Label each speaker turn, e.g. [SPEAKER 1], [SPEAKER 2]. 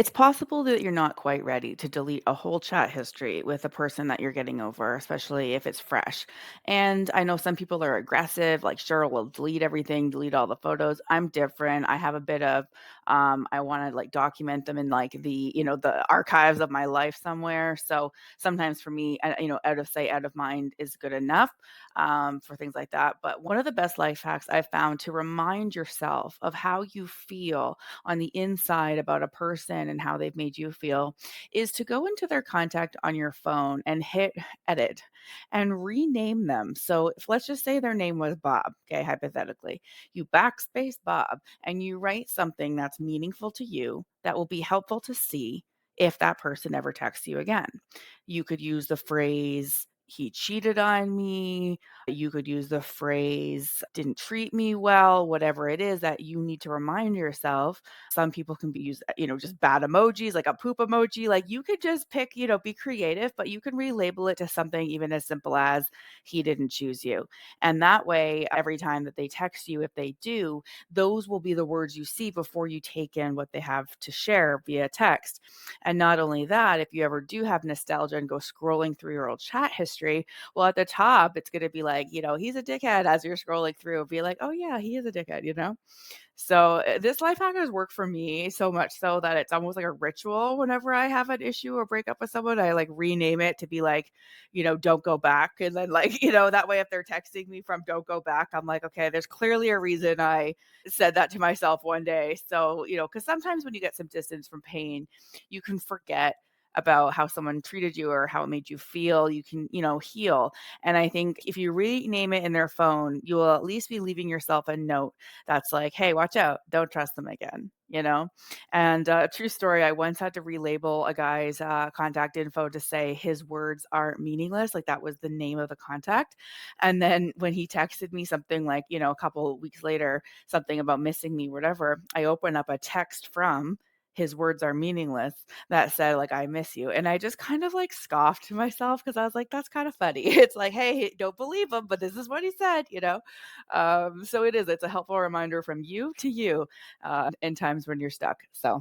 [SPEAKER 1] It's possible that you're not quite ready to delete a whole chat history with a person that you're getting over, especially if it's fresh. And I know some people are aggressive, like, sure, we'll delete everything, delete all the photos. I'm different. I have a bit of, I want to like document them in like the archives of my life somewhere. So sometimes for me, out of sight, out of mind is good enough for things like that. But one of the best life hacks I've found to remind yourself of how you feel on the inside about a person and how they've made you feel is to go into their contact on your phone and hit edit and rename them. So if let's just say their name was Bob, okay, hypothetically, you backspace Bob and you write something that's meaningful to you that will be helpful to see if that person ever texts you again. You could use the phrase, he cheated on me. You could use the phrase, didn't treat me well, whatever it is that you need to remind yourself. Some people can be used, just bad emojis, like a poop emoji. Like you could just pick, be creative, but you can relabel it to something even as simple as he didn't choose you. And that way, every time that they text you, if they do, those will be the words you see before you take in what they have to share via text. And not only that, if you ever do have nostalgia and go scrolling through your old chat history, well, at the top, it's going to be like, he's a dickhead as you're scrolling through. Be like, oh, yeah, he is a dickhead. So this life hack has worked for me so much so that it's almost like a ritual whenever I have an issue or break up with someone. I like rename it to be like, don't go back. And then, like, that way, if they're texting me from don't go back, I'm like, okay, there's clearly a reason I said that to myself one day. So, because sometimes when you get some distance from pain, you can forget about how someone treated you or how it made you feel. You can, heal. And I think if you rename it in their phone, you will at least be leaving yourself a note that's like, hey, watch out, don't trust them again. And a true story, I once had to relabel a guy's contact info to say his words are meaningless. Like that was the name of the contact. And then when he texted me something like, a couple of weeks later, something about missing me, whatever, I open up a text from his words are meaningless that said like I miss you. And I just kind of like scoffed to myself because I was like, that's kind of funny. It's like, hey, don't believe him, but this is what he said. So it's a helpful reminder from you to you in times when you're stuck. So